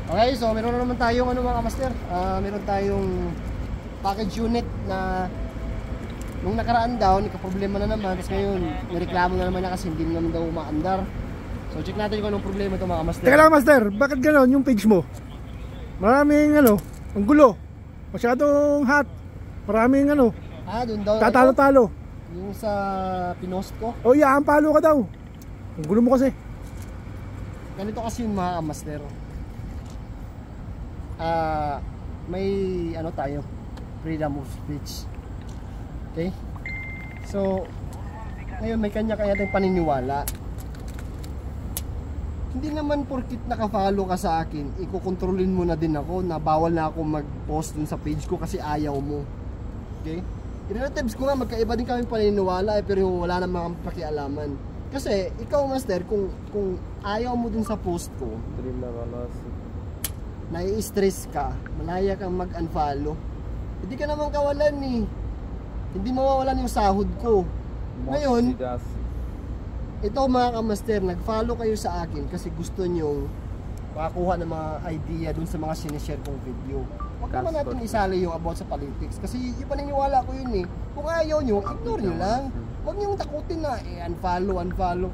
Okay, so meron na naman tayong ano mga master. Meron tayong package unit na nung nakaraan daw, nagka-problema na naman. Tapos ngayon, nireklamo na naman niya kasi hindi naman daw umaandar. So check natin kung anong problema ito mga master. Teka lang master, bakit gano'n yung page mo? Maraming ano, ang gulo. Masyadong hot. Maraming ano, Doon daw. tatalo-talo. Yung sa pinost ko. O yeah, palo ka daw. Ang gulo mo kasi. Ganito kasi yung mga master. May ano tayo, freedom of speech. Okay? So ngayon may kanya-kanya tayong paniniwala. Hindi naman porkit naka-follow ka sa akin, ikokontrolin mo na din ako na bawal na ako mag-post dun sa page ko kasi ayaw mo. Okay? I-relatives ko nga, magkaiba din kami paniniwala pero wala namang pakialaman. Kasi ikaw master, kung ayaw mo dun sa post ko, nai-stress ka, malaya kang mag-unfollow, hindi ka naman kawalan eh. Hindi mawawalan yung sahod ko. Ngayon, ito mga kamaster, nag-follow kayo sa akin kasi gusto nyo makakuha ng mga idea dun sa mga sinishare kong video. Huwag naman natin isali yung about sa politics kasi yung paniniwala ko yun eh. Kung ayaw nyo, ignore nyo lang. Huwag nyo takutin na unfollow.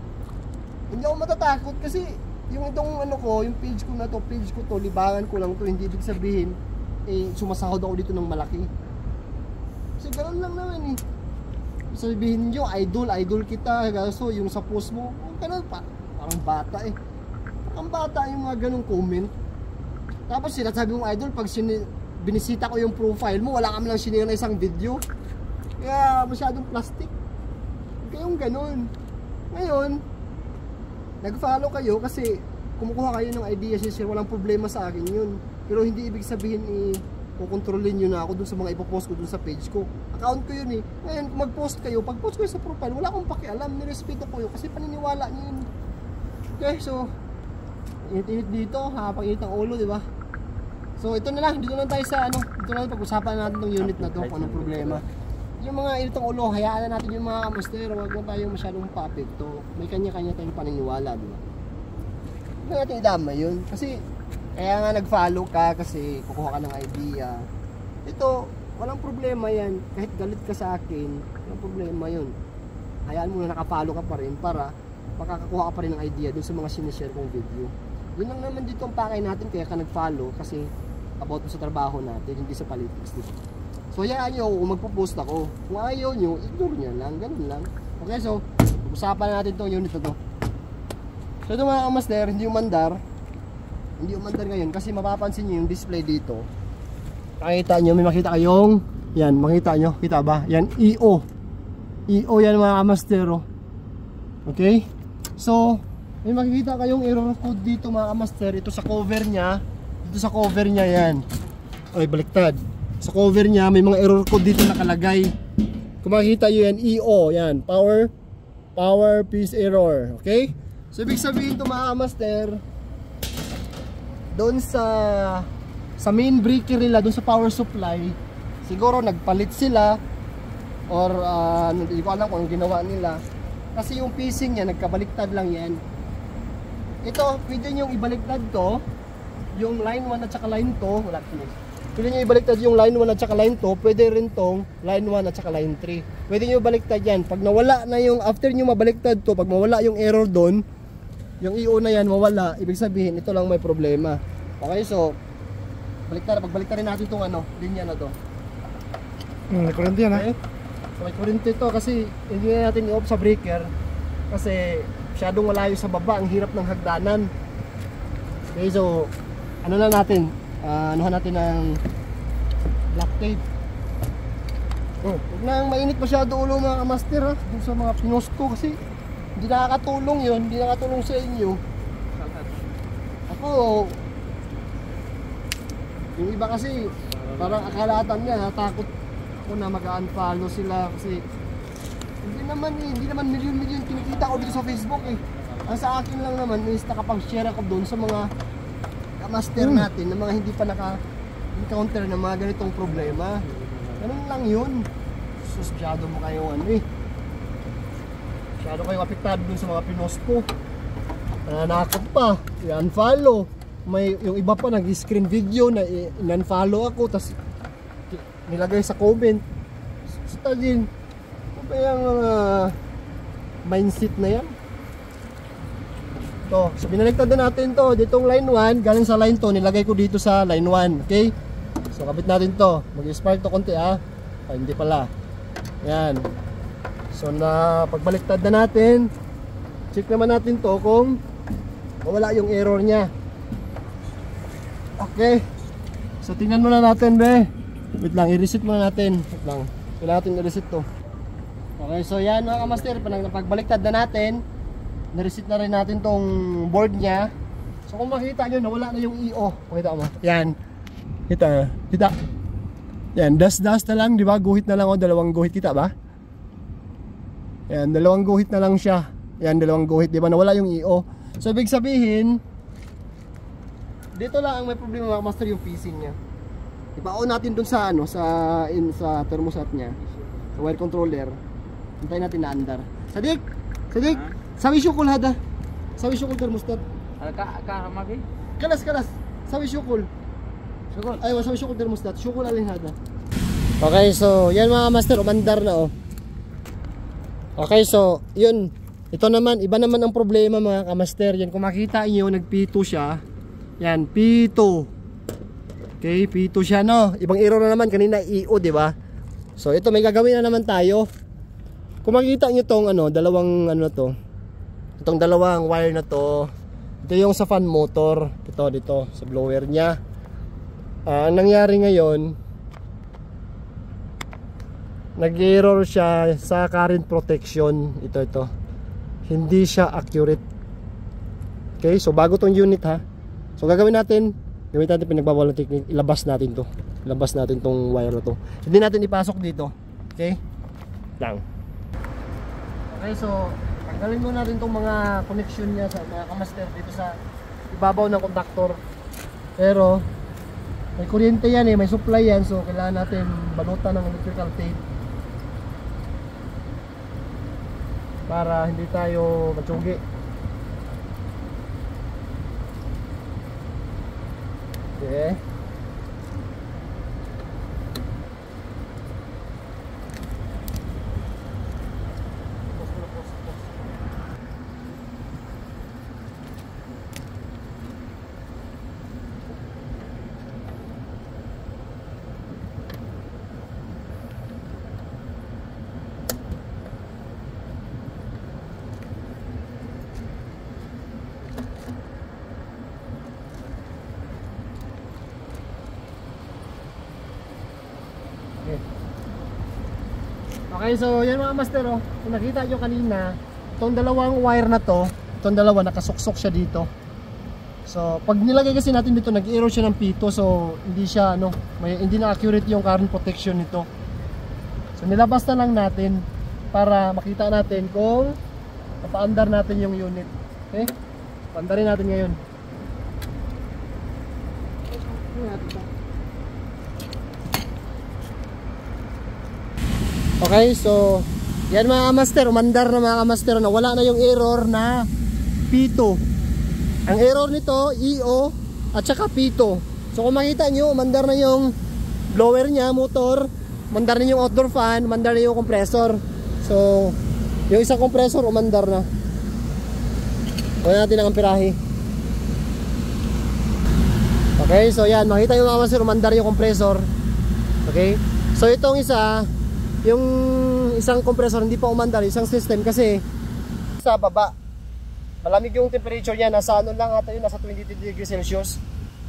Hindi ako matatakot kasi yung itong ano ko, yung page ko to, libangan ko lang to, hindi ibig sabihin sumasahod ako dito ng malaki. Kasi ganoon lang naman eh. Sabihin nyo, idol kita, so yung sa post mo, gano'n pa, parang bata eh. Ang bata yung mga ganong comment. Tapos sinasabi mong idol, pag binisita ko yung profile mo, wala kami lang sinira na isang video. Kaya masyadong plastic. Kayong gano'n. Ngayon, nag-follow kayo kasi kumukuha kayo ng idea, share, walang problema sa akin yun. Pero hindi ibig sabihin kukontrolin nyo na ako dun sa mga ipopost ko dun sa page ko. Account ko yun eh. Ngayon, kung mag-post kayo, pag-post kayo sa profile, wala akong pakialam, nirespeto ko yun kasi paniniwala nyo yun. Okay, so init-init dito, pag-init ng ulo, di ba? So ito na lang, dito na tayo sa dito na lang pag-usapan natin tong unit na to, kung anong problema. Yung mga init ng ulo, hayaan na natin yung mga master, wag na tayo masyadong pa-apekto. May kanya-kanya tayong paniniwala, di ba? Hindi natin idama yun, kasi kaya nga nag-follow ka kasi kukuha ka ng idea. Ito, walang problema yan. Kahit galit ka sa akin, walang problema yun. Hayaan mo na naka-follow ka pa rin para makakakuha ka pa rin ng idea dun sa mga sinishare kong video. Yun lang naman dito ang pakay natin, kaya ka nag-follow kasi about mo sa trabaho natin, hindi sa politics dito. So hayaan nyo kung magpo-post ako. Kung ayaw nyo, ignore nyo lang, ganun lang. Okay, so usapan natin tong unit na to. So ito mga kamaster, hindi umandar ngayon kasi mapapansin nyo yung display dito. Makita nyo, may makita kayong yan, makita nyo, kita ba? Yan, EO yan mga kamastero. Okay, so may makikita kayong error code dito mga kamaster. Ito sa cover nya, yan. Ay, baliktad. Sa cover nya may mga error code dito nakalagay. Kung makikita nyo yan, EO yan, power piece error. Okay, so ibig sabihin ito mga kamaster, doon sa main breaker nila, doon sa power supply, siguro nagpalit sila or hindi ko alam kung anong ginawa nila kasi yung piecing niya nagkabaliktad lang yan. Ito, pwede nyo ibaliktad to, yung line 1 at saka line 2, pwede nyo ibaliktad yung line 1 at saka line 2, pwede rin tong line 1 at saka line 3, pwede nyo ibaliktad yan. Pag nawala na yung, after nyo mabaliktad to, pag mawala yung error doon, yung EO na yan mawala, ibig sabihin ito lang may problema. Okay, so pagbaliktad rin natin itong linya na to. May kurente yan, okay? So may kurente ito kasi hindi na natin i-off sa breaker kasi masyadong malayo sa baba, ang hirap ng hagdanan. Okay, so ano na natin, anuhan natin ng black tape. Huwag nang mainit masyado ulo mga kamaster ha, dun sa mga pinost ko kasi hindi nakakatulong yun, hindi nakatulong sa inyo. Ako, yung iba kasi parang akalatan niya, takot ko na mag-unfollow sila kasi hindi naman milyon-milyon kinikita ko dito sa Facebook eh. Ang sa akin lang naman is nakapag-share ako doon sa mga master natin na mga hindi pa naka-encounter ng mga ganitong problema. Ganun lang yun. Masyado mo kayo masyado kayong apektado dun sa mga pinost ko. Nanakot pa, i-unfollow. may yung iba pa nag-screen video na in-unfollow ako tas nilagay sa comment. Basta din. Ano ba yung mindset na yan? To, so binaliktad na natin to. Ditong line 1, galing sa line 2, nilagay ko dito sa line 1. Okay? So kabit natin to. Mag-spark to konti ah. Ay, hindi pala. Yan. So na pagbaliktad na natin, check naman natin to kung wala yung error niya. Okay. So tingnan muna natin, be. Wait lang, i-reset muna natin. Wait lang. Kailangan natin i-reset to. Okay, so yan mga kamaster, pagbaliktad na natin, na-reset na rin natin tong board niya. So kung makita nyo, nawala na yung EO. Pakita mo. Yan. Kita. Yan, dust na lang, di ba? Guhit na lang o, dalawang guhit, kita ba? Yan, dalawang guhit na lang siya. Yan, dalawang guhit, di ba? Nawala yung EO. So ibig sabihin, dito lang ang may problema mga master, yung PC niya. Ipa-on natin dun sa ano, sa thermostat niya, sa wire controller. Hintayin natin na andar. Sadik, sabi syukul hada. Sabi syukul thermostat. Ka magi? Kalas. Sabi syukul. Syukul. Ay, sabi syukul thermostat. Syukul alin hada. Okay, so yan mga master, umandar na oh. Okay, so yun. Ito naman, iba naman ang problema mga kamaster. Yan, kung makita niyo, nagpito siya. Yan, pito. Okay, pito siya, no. Ibang error na naman kanina, EO, di ba? So ito, may gagawin na naman tayo. Kung makikita niyo tong ano, dalawang ano to. Itong dalawang wire na to. Ito yung sa fan motor. Ito dito sa blower niya. Ang nangyari ngayon, nag-error siya sa current protection. Ito. Hindi siya accurate. Okay, so bago tong unit ha. So gagawin natin, pinagbabawal na technique, ilabas natin tong wire na to. Hindi natin ipasok dito. Okay? Lang. Okay, so tanggalin muna natin tong mga connection niya sa mga kamaster dito sa ibabaw ng contactor. Pero may kuryente yan may supply yan, so kailangan natin balutan ng electrical tape para hindi tayo matsugi. Okay. Okay, so yan mga master oh. Kung nakita nyo kanina, itong dalawang wire na to, itong dalawa nakasuksok siya dito. So pag nilagay kasi natin dito, nag-error siya ng pito, so hindi siya ano, hindi na accurate yung current protection nito. So nilabas na lang natin para makita natin kung papaandar natin yung unit. Okay? Paandarin natin ngayon. Okay, so yan mga master, umandar na mga master na wala na yung error na pito. Ang error nito, EO at saka pito. So kung makita nyo, umandar na yung blower niya, motor, umandar na yung outdoor fan, umandar na yung compressor. So yung isang compressor umandar na. Kuha natin ang amperahe. Okay, so yan, makita nyo mga master, umandar yung compressor. Okay, so itong isa, yung isang compressor hindi pa umandar, isang system kasi sa baba malamig yung temperature niya, nasa ano lang ata yun, nasa 22 degrees Celsius.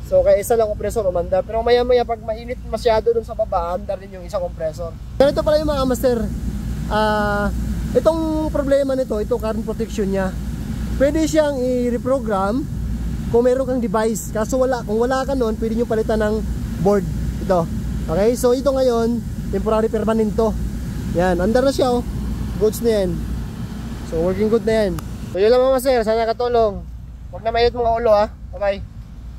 So kaya isa lang compressor umandar, pero maya maya pag mainit masyado dun sa baba, andar din yung isang compressor. Ganito pala yung mga master, itong problema nito, itong current protection niya, pwede siyang i-reprogram kung meron kang device. Kaso kung wala ka nun, pwede nyo palitan ng board ito. Okay, so ito ngayon temporary permanent to. Yan, andar na siya oh. Goods na yan. So working good na yan. So yun lang mga sir, sana katulong. Huwag na mainit mga ulo ha. Bye bye.